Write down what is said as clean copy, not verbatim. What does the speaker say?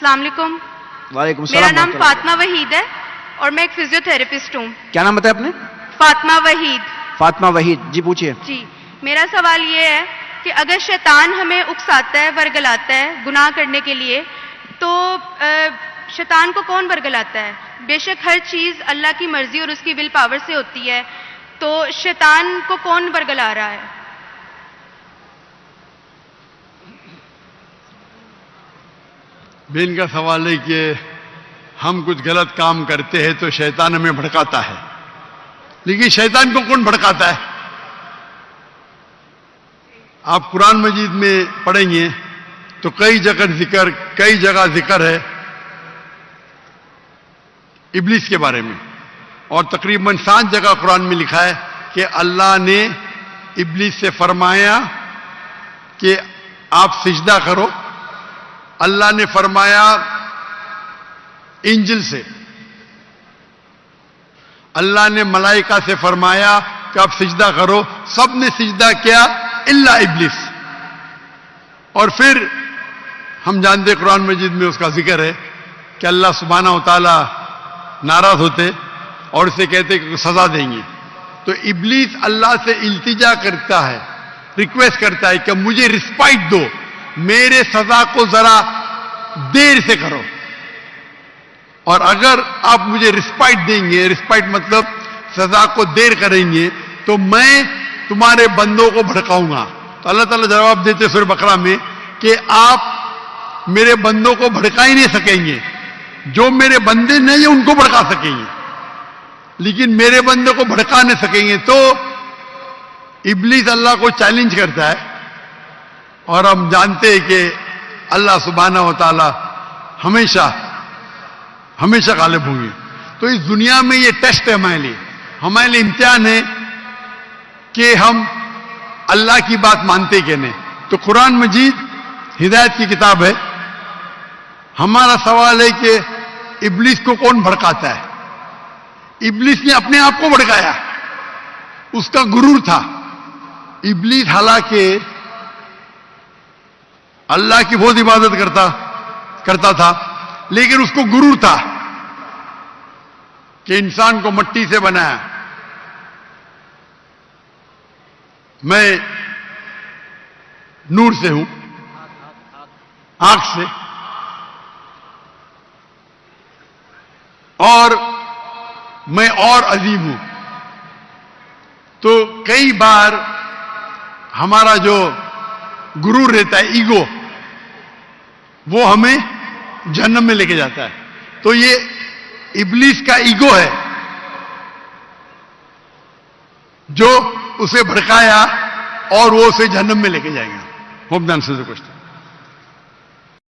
السلام علیکم. وعلیکم السلام. میرا نام فاطمہ وحید ہے اور میں ایک فزیو تھراپسٹ ہوں. کیا نام بتایا آپ نے؟ فاطمہ وحید. فاطمہ وحید جی پوچھیے. جی میرا سوال یہ ہے کہ اگر شیطان ہمیں اکساتا ہے ورگلاتا ہے گناہ کرنے کے لیے تو شیطان کو کون ورگلاتا ہے؟ بے شک ہر چیز اللہ کی مرضی اور اس کی ول پاور سے ہوتی ہے، تو شیطان کو کون ورگلا رہا ہے؟ بہن کا سوال ہے کہ ہم کچھ غلط کام کرتے ہیں تو شیطان ہمیں بھڑکاتا ہے، لیکن شیطان کو کون بھڑکاتا ہے؟ آپ قرآن مجید میں پڑھیں گے تو کئی جگہ ذکر ہے ابلیس کے بارے میں، اور تقریباً 7 جگہ قرآن میں لکھا ہے کہ اللہ نے ابلیس سے فرمایا کہ آپ سجدہ کرو. اللہ نے فرمایا انجل سے، اللہ نے ملائکہ سے فرمایا کہ آپ سجدہ کرو، سب نے سجدہ کیا الا ابلیس. اور پھر ہم جانتے قرآن مجید میں اس کا ذکر ہے کہ اللہ سبحانہ و تعالی ناراض ہوتے اور اسے کہتے کہ سزا دیں گے. تو ابلیس اللہ سے التجا کرتا ہے، ریکویسٹ کرتا ہے کہ مجھے رسپائٹ دو، میرے سزا کو ذرا دیر سے کرو، اور اگر آپ مجھے رسپائٹ دیں گے، رسپائٹ مطلب سزا کو دیر کریں گے، تو میں تمہارے بندوں کو بھڑکاؤں گا. تو اللہ تعالیٰ جواب دیتے سورہ بقرہ میں کہ آپ میرے بندوں کو بھڑکا ہی نہیں سکیں گے، جو میرے بندے نہیں ہیں ان کو بھڑکا سکیں گے لیکن میرے بندے کو بھڑکا نہیں سکیں گے. تو ابلیس اللہ کو چیلنج کرتا ہے، اور ہم جانتے ہیں کہ اللہ سبحانہ و تعالی ہمیشہ غالب ہوں گے. تو اس دنیا میں یہ ٹیسٹ ہے ہمارے لیے امتحان ہے کہ ہم اللہ کی بات مانتے کہ نہیں. تو قرآن مجید ہدایت کی کتاب ہے. ہمارا سوال ہے کہ ابلیس کو کون بھڑکاتا ہے؟ ابلیس نے اپنے آپ کو بھڑکایا، اس کا غرور تھا. ابلیس حالانکہ اللہ کی بہت عبادت کرتا تھا، لیکن اس کو غرور تھا کہ انسان کو مٹی سے بنایا، میں نور سے ہوں، آگ سے، اور میں اور عظیم ہوں. تو کئی بار ہمارا جو غرور رہتا ہے، ایگو، وہ ہمیں جہنم میں لے کے جاتا ہے. تو یہ ابلیس کا ایگو ہے جو اسے بھڑکایا اور وہ اسے جہنم میں لے کے جائے گا. ہوپ دان سے کوشچن.